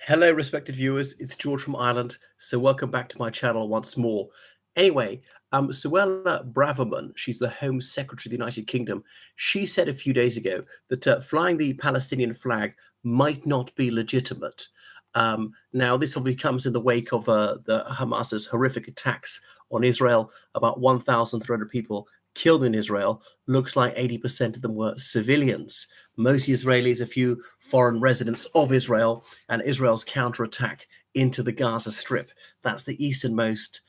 Hello, respected viewers. It's George from Ireland. So, welcome back to my channel once more. Anyway, Suella Braverman, she's the Home Secretary of the United Kingdom. She said a few days ago that flying the Palestinian flag might not be legitimate. Now, this obviously comes in the wake of the Hamas's horrific attacks on Israel. About 1,300 people killed in Israel. Looks like 80% of them were civilians. Most Israelis, a few foreign residents of Israel, and Israel's counterattack into the Gaza Strip. That's the easternmost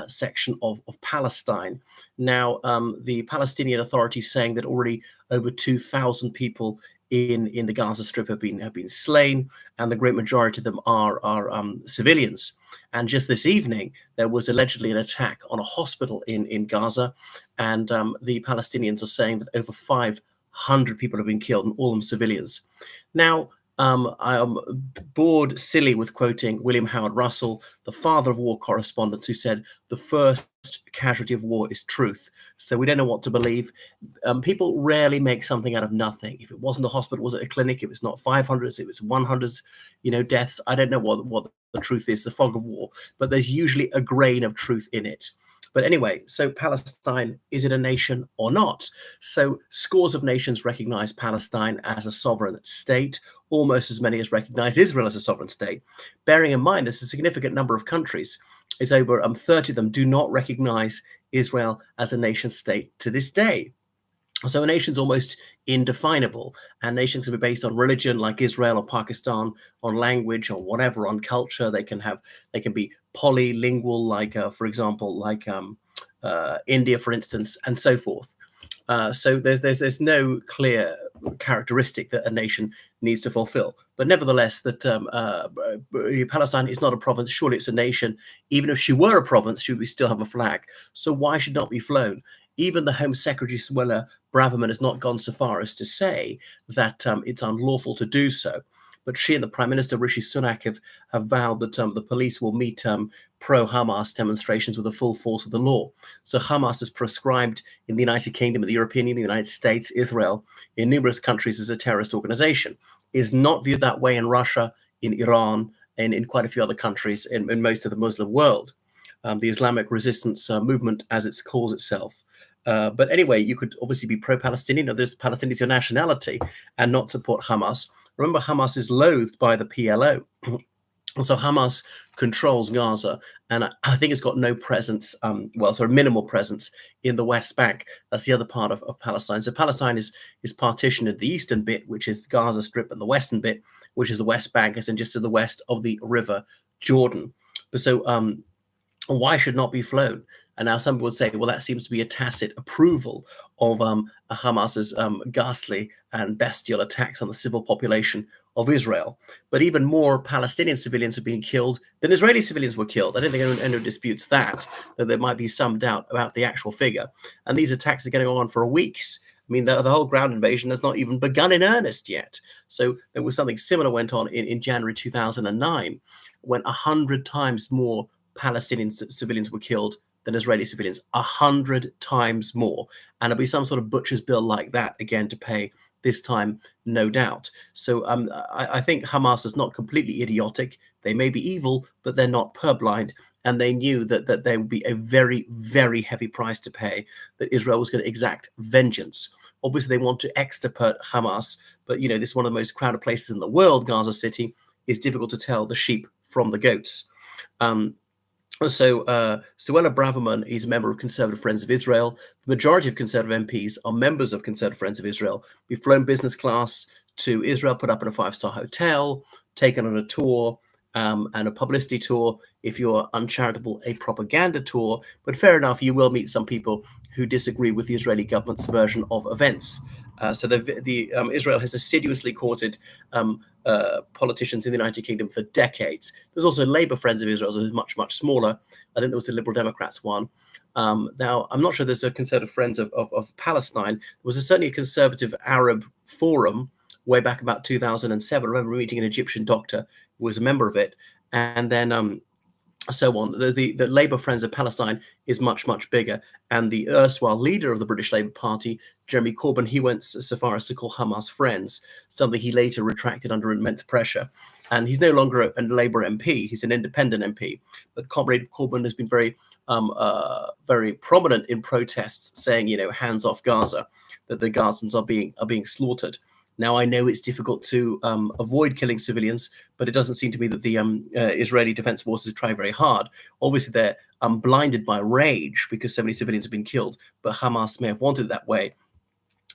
section of Palestine. Now, the Palestinian authorities saying that already over 2,000 people in the Gaza Strip have been slain, and the great majority of them are civilians. And just this evening, there was allegedly an attack on a hospital in Gaza, and the Palestinians are saying that over 500 people have been killed, and all of them civilians. Now, I am bored silly with quoting William Howard Russell, the father of war correspondence, who said, "The first casualty of war is truth." So we don't know what to believe. People rarely make something out of nothing. If it wasn't a hospital, was it a clinic? If it's not 500s, if it's 100s, deaths. I don't know what the truth is, the fog of war, but there's usually a grain of truth in it. But anyway, so Palestine, is it a nation or not? So scores of nations recognize Palestine as a sovereign state, almost as many as recognize Israel as a sovereign state. Bearing in mind, there's a significant number of countries. It's over 30 of them do not recognize Israel as a nation state to this day. So a nation's almost indefinable, and nations can be based on religion, like Israel or Pakistan, on language or whatever, on culture. They can be polylingual, like for example, like India, for instance, and so forth. So there's no clear characteristic that a nation needs to fulfill. But nevertheless, that Palestine is not a province. Surely it's a nation. Even if she were a province, should we still have a flag? So why should it not be flown? Even the Home Secretary, Suella Braverman, has not gone so far as to say that it's unlawful to do so. But she and the Prime Minister, Rishi Sunak, have vowed that the police will meet pro-Hamas demonstrations with the full force of the law. So Hamas is prescribed in the United Kingdom, in the European Union, the United States, Israel, in numerous countries as a terrorist organization. Is not viewed that way in Russia, in Iran, and in quite a few other countries in most of the Muslim world. The Islamic resistance movement, as it calls itself. But anyway, you could obviously be pro-Palestinian, or this Palestinian is your nationality, and not support Hamas. Remember, Hamas is loathed by the PLO. So Hamas controls Gaza, and I think it's got no presence, minimal presence in the West Bank. That's the other part of Palestine. So Palestine is partitioned in the eastern bit, which is Gaza Strip, and the western bit, which is the West Bank, is in just to the west of the River Jordan. But so why should not be flown? And now some people would say, well, that seems to be a tacit approval of Hamas's ghastly and bestial attacks on the civil population of Israel. But even more Palestinian civilians have been killed than Israeli civilians were killed. I don't think anyone disputes that there might be some doubt about the actual figure. And these attacks are going on for weeks. I mean, the whole ground invasion has not even begun in earnest yet. So there was something similar went on in January 2009, when 100 times more Palestinian civilians were killed than Israeli civilians, 100 times more. And there'll be some sort of butcher's bill like that again to pay this time, no doubt. So I think Hamas is not completely idiotic. They may be evil, but they're not purblind. And they knew that there would be a very, very heavy price to pay, that Israel was going to exact vengeance. Obviously, they want to extirpate Hamas, but, this is one of the most crowded places in the world, Gaza City. It's difficult to tell the sheep from the goats. So Suella Braverman is a member of Conservative Friends of Israel. The majority of Conservative MPs are members of Conservative Friends of Israel. We've flown business class to Israel, put up in a 5-star hotel, taken on a tour and a publicity tour. If you're uncharitable, a propaganda tour. But fair enough, you will meet some people who disagree with the Israeli government's version of events. So Israel has assiduously courted politicians in the United Kingdom for decades. There's also Labour Friends of Israel, who's much, much smaller. I think there was the Liberal Democrats one. Now, I'm not sure there's a Conservative Friends of Palestine. There was certainly a Conservative Arab Forum way back about 2007. I remember meeting an Egyptian doctor who was a member of it. And then so on. The Labour Friends of Palestine is much, much bigger. And the erstwhile leader of the British Labour Party, Jeremy Corbyn, he went so far as to call Hamas friends, something he later retracted under immense pressure. And he's no longer a Labour MP, he's an independent MP. But Comrade Corbyn has been very prominent in protests saying, hands off Gaza, that the Gazans are being slaughtered. Now, I know it's difficult to avoid killing civilians, but it doesn't seem to me that the Israeli Defense Forces try very hard. Obviously, they're blinded by rage because so many civilians have been killed, but Hamas may have wanted it that way.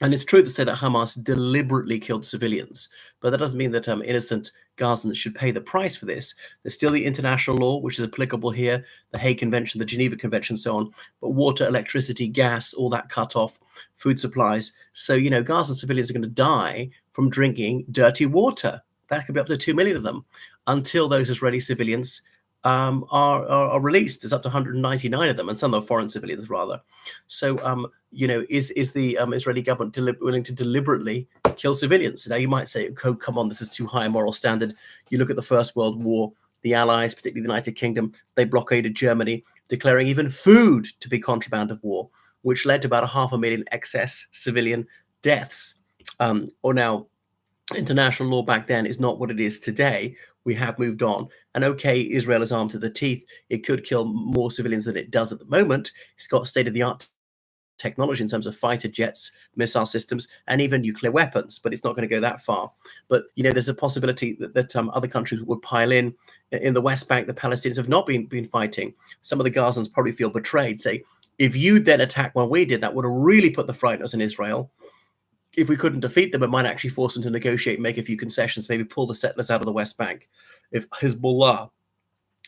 And it's true to say that Hamas deliberately killed civilians, but that doesn't mean that innocent Gazans should pay the price for this. There's still the international law, which is applicable here, the Hague Convention, the Geneva Convention, so on. But water, electricity, gas, all that cut off, food supplies. So, Gazan civilians are going to die from drinking dirty water. That could be up to 2 million of them until those Israeli civilians are released. There's up to 199 of them, and some are foreign civilians rather. So, is the Israeli government willing to deliberately kill civilians? Now, you might say, "Oh, come on, this is too high a moral standard." You look at the First World War, the Allies, particularly the United Kingdom, they blockaded Germany, declaring even food to be contraband of war, which led to about 500,000 excess civilian deaths. Or now, international law back then is not what it is today. We have moved on. And okay, Israel is armed to the teeth. It could kill more civilians than it does at the moment. It's got state-of-the-art technology in terms of fighter jets, missile systems, and even nuclear weapons, but it's not going to go that far. But, there's a possibility that other countries would pile in. In the West Bank, the Palestinians have not been fighting. Some of the Gazans probably feel betrayed, say, if you then attack when we did, that would have really put the fright on Israel. If we couldn't defeat them, it might actually force them to negotiate, make a few concessions, maybe pull the settlers out of the West Bank. If Hezbollah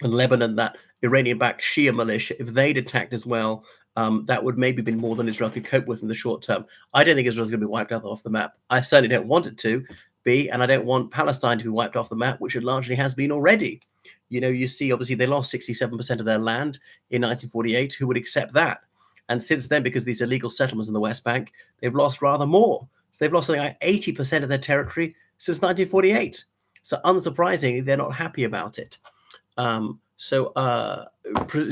and Lebanon, that Iranian-backed Shia militia, if they'd attacked as well, that would maybe be more than Israel could cope with in the short term. I don't think Israel's going to be wiped out off the map. I certainly don't want it to be, and I don't want Palestine to be wiped off the map, which it largely has been already. You see, obviously, they lost 67% of their land in 1948. Who would accept that? And since then, because of these illegal settlements in the West Bank, they've lost rather more. So they've lost something like 80% of their territory since 1948. So unsurprisingly, they're not happy about it.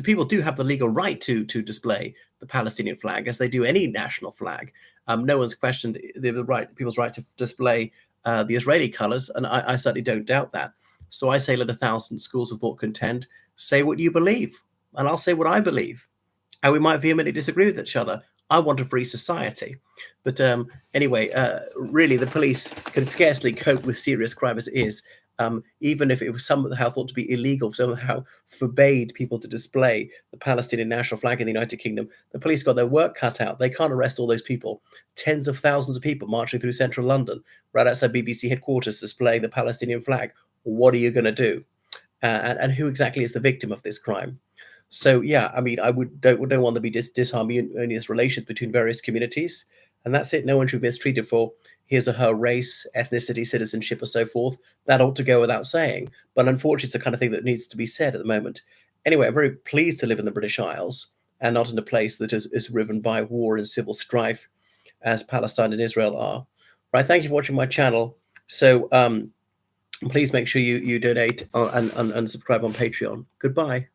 People do have the legal right to display the Palestinian flag, as they do any national flag. No one's questioned people's right to display the Israeli colors, and I certainly don't doubt that. So I say, let 1,000 schools of thought contend. Say what you believe, and I'll say what I believe. And we might vehemently disagree with each other. I want a free society. But anyway, really, the police can scarcely cope with serious crime as it is. Even if it was somehow thought to be illegal, somehow forbade people to display the Palestinian national flag in the United Kingdom, the police got their work cut out. They can't arrest all those people. Tens of thousands of people marching through central London, right outside BBC headquarters, displaying the Palestinian flag. What are you going to do? And who exactly is the victim of this crime? So, yeah, I mean, don't want to be disharmonious relations between various communities. And that's it. No one should be mistreated for his or her race, ethnicity, citizenship, or so forth. That ought to go without saying. But unfortunately, it's the kind of thing that needs to be said at the moment. Anyway, I'm very pleased to live in the British Isles and not in a place that is riven by war and civil strife, as Palestine and Israel are. Right, thank you for watching my channel. So please make sure you donate and subscribe on Patreon. Goodbye.